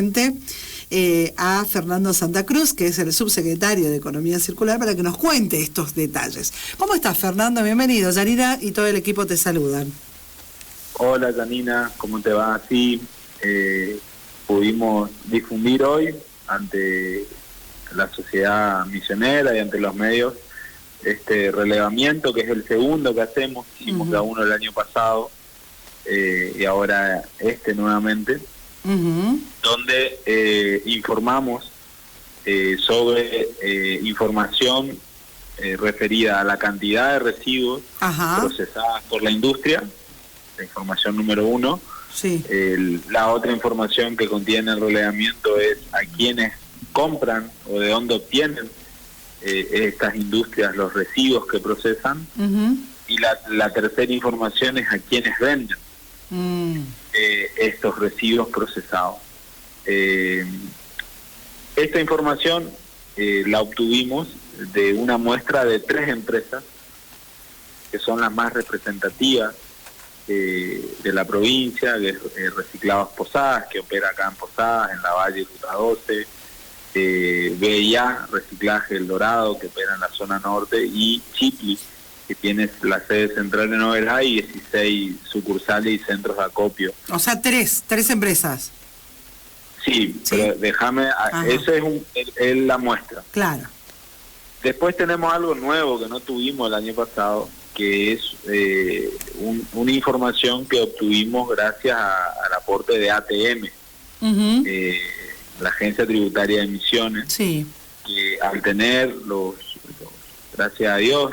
A Fernando Santa Cruz, que es el subsecretario de Economía Circular, para que nos cuente estos detalles. ¿Cómo estás, Fernando? Bienvenido. Yanina y todo el equipo te saludan. Hola, Janina, ¿cómo te va? Sí, pudimos difundir hoy ante la sociedad misionera y ante los medios este relevamiento, que es el segundo que hacemos. Hicimos ya uno el año pasado y ahora nuevamente, donde informamos sobre información referida a la cantidad de residuos procesadas por la industria, la información número uno. Sí. La otra información que contiene el relevamiento es a quienes compran o de dónde obtienen estas industrias los residuos que procesan. Y la tercera información es a quienes venden estos residuos procesados. Esta información la obtuvimos de una muestra de 3 empresas que son las más representativas de la provincia, que es Reciclados Posadas, que opera acá en Posadas, en la Valle Ruta 12, BIA, Reciclaje El Dorado, que opera en la zona norte, y Chipli, que tiene la sede central en Oberá y 16 sucursales y centros de acopio. O sea, tres empresas. Sí, pero déjame, esa es la muestra. Claro. Después tenemos algo nuevo que no tuvimos el año pasado, que es una información que obtuvimos gracias al aporte de ATM, la Agencia Tributaria de Emisiones, que al tener gracias a Dios,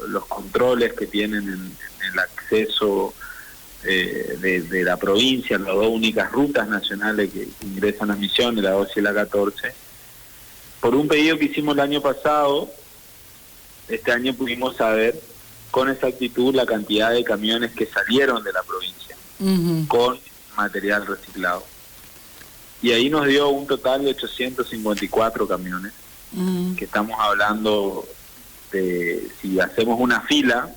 los controles que tienen en el acceso de la provincia, las 2 únicas rutas nacionales que ingresan a Misiones, la 12 y la 14, por un pedido que hicimos el año pasado, este año pudimos saber con exactitud la cantidad de camiones que salieron de la provincia con material reciclado. Y ahí nos dio un total de 854 camiones, que estamos hablando de, si hacemos una fila,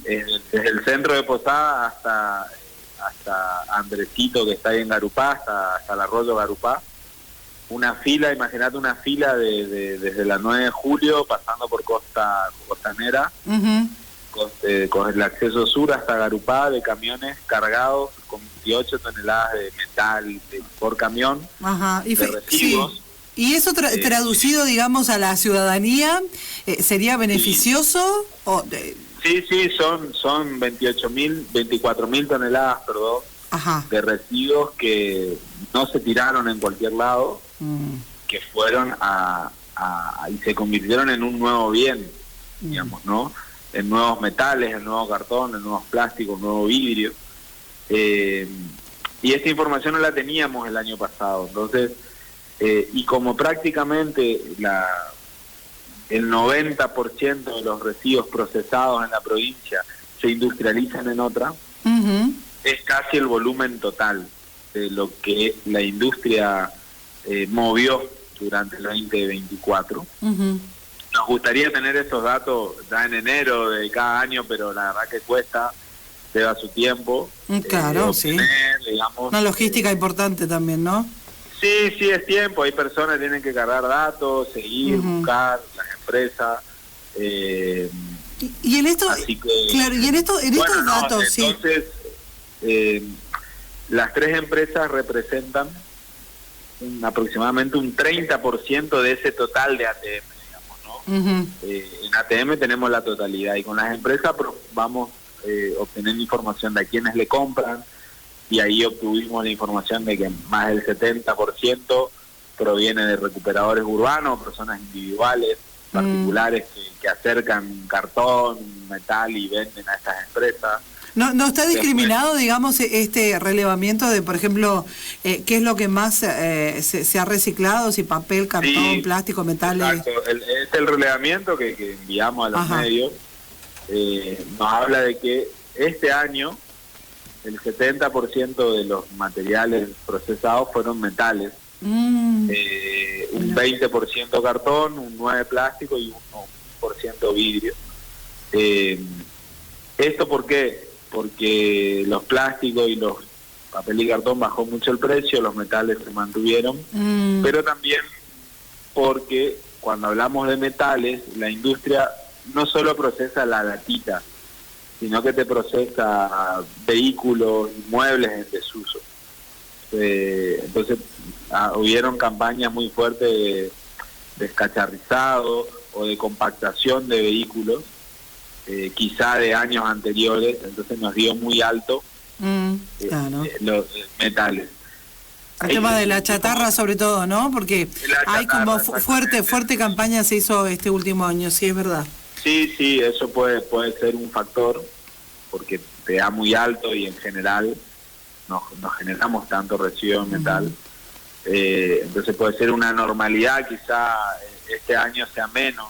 desde el centro de Posada hasta Andresito, que está ahí en Garupá, hasta el arroyo Garupá, una fila, imagínate una fila desde la 9 de julio, pasando por Costanera, con el acceso sur hasta Garupá, de camiones cargados con 28 toneladas de metal por camión, de residuos. Sí. ¿Y eso traducido, digamos, a la ciudadanía, sería beneficioso? Sí, son 24.000 toneladas, de residuos que no se tiraron en cualquier lado, que fueron y se convirtieron en un nuevo bien, digamos, ¿no? En nuevos metales, en nuevo cartón, en nuevos plásticos, nuevo vidrio. Y esta información no la teníamos el año pasado. Entonces, y como prácticamente el 90% de los residuos procesados en la provincia se industrializan en otra, es casi el volumen total de lo que la industria movió durante el 2024. Nos gustaría tener esos datos ya en enero de cada año, pero la verdad que cuesta, lleva su tiempo. Claro, obtener, digamos, una logística importante también, ¿no? Sí, es tiempo. Hay personas que tienen que cargar datos, seguir, buscar, las empresas. Y en esto, claro, y en estos datos, entonces, las 3 empresas representan aproximadamente un 30% de ese total de ATM, digamos, ¿no? En ATM tenemos la totalidad, y con las empresas vamos obteniendo información de a quienes le compran, y ahí obtuvimos la información de que más del 70% proviene de recuperadores urbanos, personas individuales, particulares que acercan cartón, metal y venden a estas empresas. ¿No está discriminado, digamos, este relevamiento de, por ejemplo, qué es lo que más se ha reciclado, si papel, cartón, plástico, metales? Exacto. El relevamiento que enviamos a los medios nos habla de que este año el 70% de los materiales procesados fueron metales, un 20% cartón, un 9% plástico y un 1% vidrio. ¿Esto por qué? Porque los plásticos y los papel y cartón bajó mucho el precio, los metales se mantuvieron, pero también porque cuando hablamos de metales, la industria no solo procesa la latita, sino que te procesa vehículos y muebles en desuso. Entonces hubieron campañas muy fuertes de descacharrizado o de compactación de vehículos, quizá de años anteriores, entonces nos dio muy alto claro. Los metales. El tema de la chatarra sobre todo, ¿no? Porque hay como fuerte campaña se hizo este último año, sí, es verdad. Sí, eso puede ser un factor, porque te da muy alto y en general no generamos tanto residuo en metal. Entonces puede ser una normalidad, quizá este año sea menos,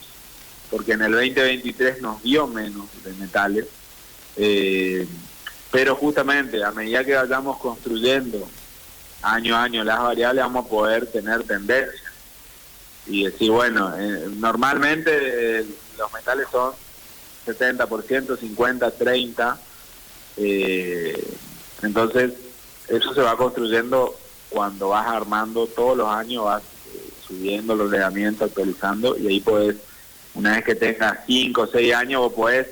porque en el 2023 nos dio menos de metales, pero justamente a medida que vayamos construyendo año a año las variables, vamos a poder tener tendencia y decir, bueno, normalmente los metales son 70%, 50, 30, entonces eso se va construyendo cuando vas armando todos los años, vas subiendo los lineamientos, actualizando, y ahí puedes, una vez que tengas 5 o 6 años, vos podés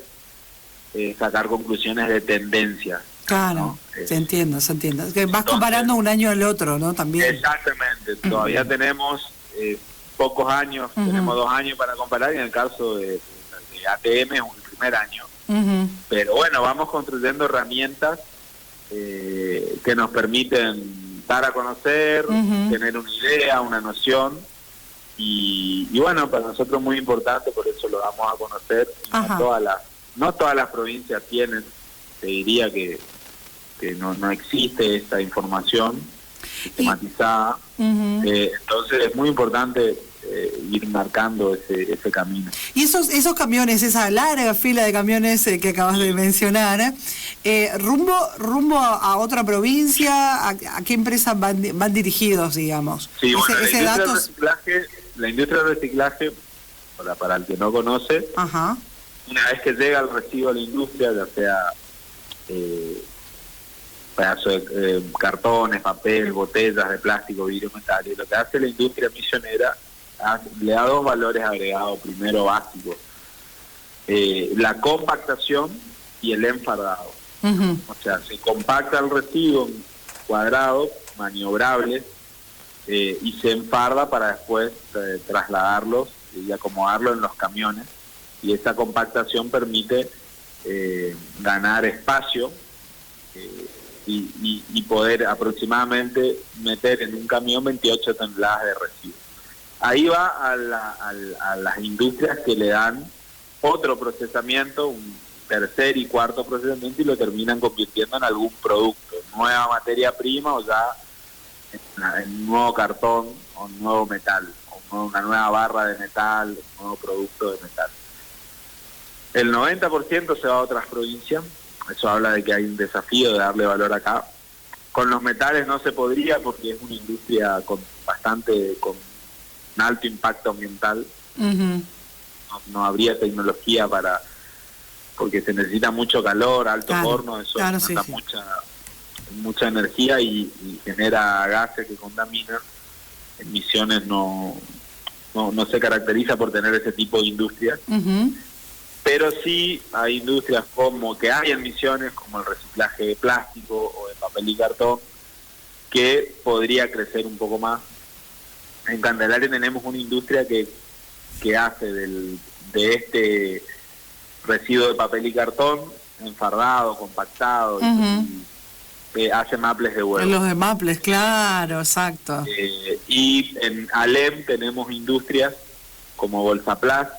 sacar conclusiones de tendencia. Claro, ¿no? se entiende. Que vas comparando un año al otro, ¿no? También. Exactamente, todavía tenemos pocos años, tenemos 2 años para comparar, y en el caso de ATM es el primer año. Pero bueno, vamos construyendo herramientas que nos permiten dar a conocer, tener una idea, una noción, y bueno, para nosotros es muy importante, por eso lo damos a conocer. No todas las provincias tienen, te diría que no existe esta información sistematizada, entonces es muy importante ir marcando ese camino. Y esos camiones, esa larga fila de camiones que acabas de mencionar, rumbo a otra provincia, ¿a qué empresas van dirigidos, digamos? Sí, bueno, la industria del reciclaje, para el que no conoce, una vez que llega el residuo a la industria, ya sea pedazos de cartones, papel, botellas de plástico, vidrio, metal, y lo que hace la industria misionera, le da 2 valores agregados, primero básico, la compactación y el enfardado. O sea, se compacta el residuo en cuadrados maniobrables y se enfarda para después trasladarlos y acomodarlos en los camiones, y esa compactación permite ganar espacio y poder aproximadamente meter en un camión 28 toneladas de residuos. Ahí va a las industrias que le dan otro procesamiento, un tercer y cuarto procesamiento, y lo terminan convirtiendo en algún producto, nueva materia prima, o ya en un nuevo cartón o un nuevo metal, o una nueva barra de metal, un nuevo producto de metal. El 90% se va a otras provincias. Eso habla de que hay un desafío de darle valor acá. Con los metales no se podría, porque es una industria con un alto impacto ambiental. No habría tecnología porque se necesita mucho calor, alto horno, eso necesita mucha energía y genera gases que contaminan. Emisiones no se caracteriza por tener ese tipo de industria. Pero sí hay industrias que hay en Misiones, como el reciclaje de plástico o de papel y cartón, que podría crecer un poco más. En Candelaria tenemos una industria que hace de este residuo de papel y cartón enfardado, compactado, y hace maples de huevo. Los de maples, claro, exacto. Y en Alem tenemos industrias como Bolsaplast,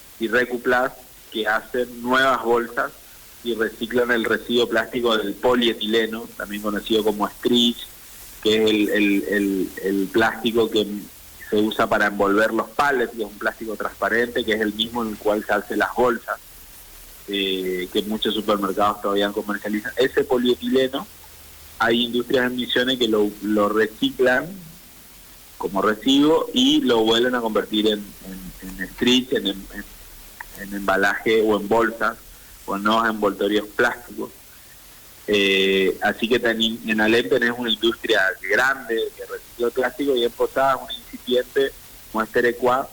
y Recuplast, que hacen nuevas bolsas y reciclan el residuo plástico del polietileno, también conocido como stretch, que es el plástico que se usa para envolver los pallets, que es un plástico transparente, que es el mismo en el cual se hacen las bolsas, que muchos supermercados todavía comercializan. Ese polietileno, hay industrias en Misiones que lo reciclan como residuo y lo vuelven a convertir en stretch, en en embalaje o en bolsas o en nuevos envoltorios plásticos. Así que en Alem tenés una industria grande de reciclo plástico, y en Posadas una incipiente como es Terecuá,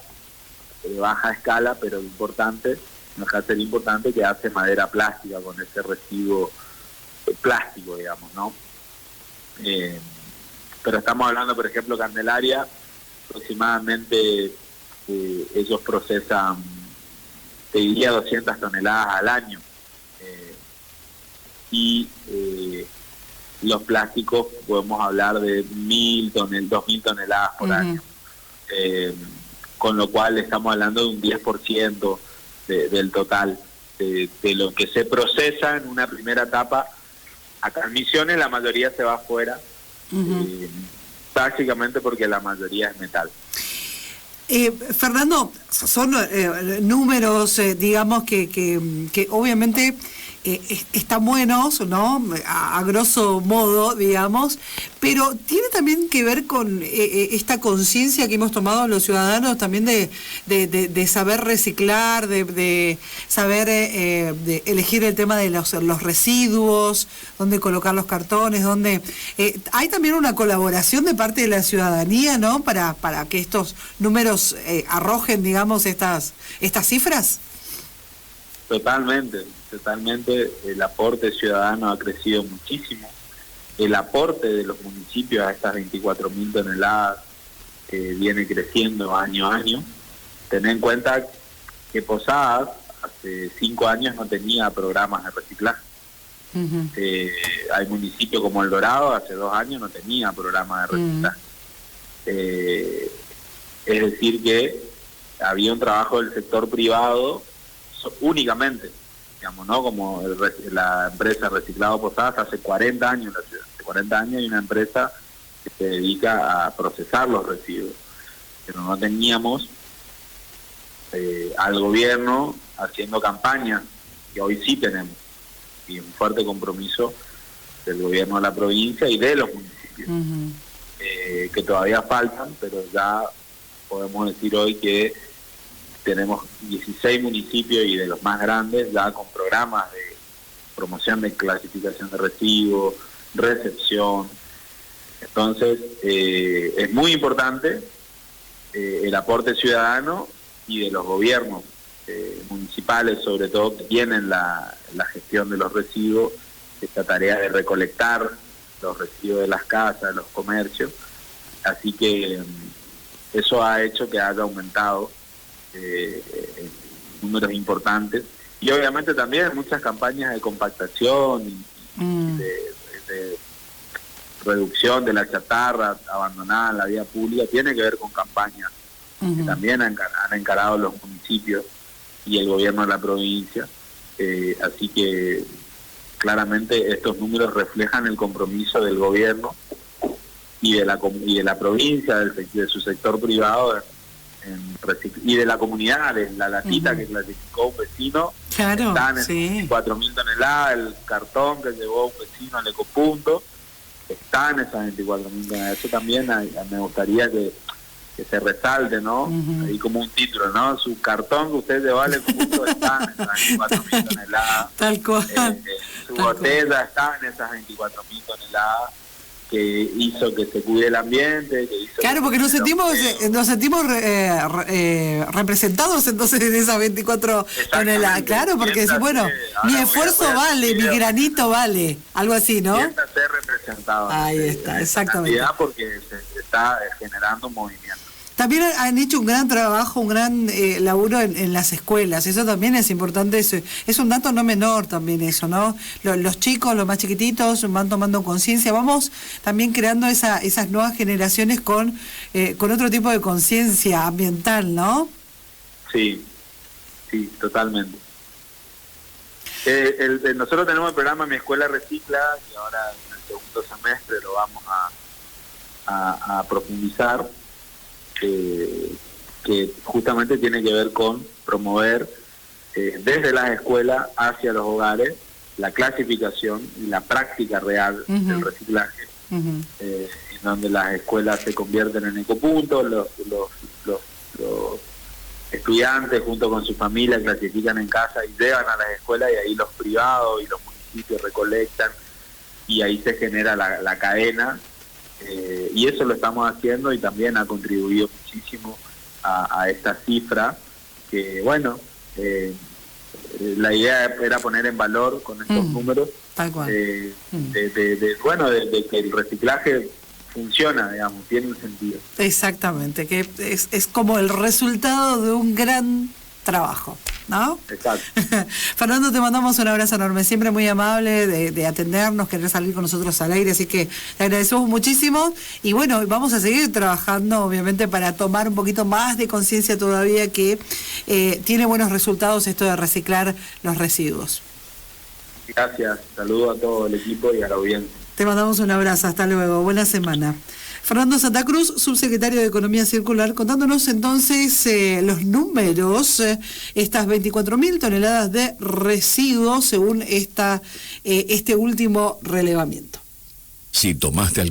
de baja escala, pero importante, no deja de ser importante, que hace madera plástica con ese residuo plástico, digamos, ¿no? Pero estamos hablando, por ejemplo, Candelaria, aproximadamente ellos procesan, te diría, 200 toneladas al año. Y los plásticos podemos hablar de 2.000 toneladas por año. Con lo cual estamos hablando de un 10% del total de lo que se procesa en una primera etapa. Acá en Misiones la mayoría se va afuera, básicamente porque la mayoría es metal. Fernando, son números, digamos, que obviamente están buenos, ¿no? A grosso modo, digamos, pero tiene también que ver con esta conciencia que hemos tomado los ciudadanos también de saber reciclar, de saber de elegir el tema de los residuos, dónde colocar los cartones, dónde... hay también una colaboración de parte de la ciudadanía, ¿no? Para que estos números arrojen, digamos, estas cifras. Totalmente. El aporte ciudadano ha crecido muchísimo. El aporte de los municipios a estas 24.000 toneladas viene creciendo año a año. Ten en cuenta que Posadas hace 5 años no tenía programas de reciclaje. Hay municipios como El Dorado, hace 2 años no tenía programas de reciclaje. Es decir que había un trabajo del sector privado únicamente, digamos, ¿no? Como la empresa Reciclado Posadas hace 40 años en la ciudad. Hace 40 años hay una empresa que se dedica a procesar los residuos. Pero no teníamos al gobierno haciendo campañas, que hoy sí tenemos, y un fuerte compromiso del gobierno de la provincia y de los municipios, que todavía faltan, pero ya podemos decir hoy que tenemos 16 municipios, y de los más grandes ya con programas de promoción de clasificación de residuos, recepción. Entonces es muy importante el aporte ciudadano y de los gobiernos municipales, sobre todo, que tienen la gestión de los residuos, esta tarea de recolectar los residuos de las casas, de los comercios. Así que eso ha hecho que haya aumentado números importantes, y obviamente también muchas campañas de compactación y de reducción de la chatarra abandonada en la vía pública. Tiene que ver con campañas que también han encarado los municipios y el gobierno de la provincia. Así que claramente estos números reflejan el compromiso del gobierno y de la provincia, de su sector privado, y de la comunidad, de la latita que clasificó un vecino. Claro, están en sí. 4.000 toneladas, el cartón que llevó un vecino al Ecopunto, están esas 24.000 toneladas. Eso también me gustaría que se resalte, ¿no? Ahí como un título, ¿no? Su cartón que usted llevó al Ecopunto está en esas 24.000 toneladas. Tal cual. Su botella está en esas 24.000 toneladas, que hizo que se cuide el ambiente, que hizo... Claro, porque nos sentimos representados entonces en esas 24 toneladas. Claro, porque decís, bueno, mi esfuerzo vale, mi granito vale, algo así, ¿no? Sienta ser representado. Ahí está, exactamente. Porque se está generando movimiento. También han hecho un gran trabajo, un gran laburo en las escuelas. Eso también es importante. Es un dato no menor también eso, ¿no? Los chicos, los más chiquititos, van tomando conciencia. Vamos también creando esas nuevas generaciones con otro tipo de conciencia ambiental, ¿no? Sí, totalmente. Nosotros tenemos el programa Mi Escuela Recicla, y ahora en el segundo semestre lo vamos a profundizar. Que justamente tiene que ver con promover desde las escuelas hacia los hogares la clasificación y la práctica real del reciclaje, en donde las escuelas se convierten en ecopuntos, los estudiantes junto con su familia clasifican en casa y llevan a las escuelas, y ahí los privados y los municipios recolectan, y ahí se genera la cadena, y eso lo estamos haciendo y también ha contribuido muchísimo a esta cifra que, bueno, la idea era poner en valor con estos números tal cual. de que el reciclaje funciona, digamos, tiene un sentido. Exactamente, que es como el resultado de un gran trabajo, ¿no? Exacto. Fernando, te mandamos un abrazo enorme, siempre muy amable de atendernos, querer salir con nosotros al aire, así que te agradecemos muchísimo y bueno, vamos a seguir trabajando obviamente para tomar un poquito más de conciencia todavía que tiene buenos resultados esto de reciclar los residuos. Gracias, saludo a todo el equipo y a la audiencia. Te mandamos un abrazo, hasta luego, buena semana. Fernando Santa Cruz, subsecretario de Economía Circular, contándonos entonces los números, estas 24.000 toneladas de residuos según este último relevamiento. Si tomaste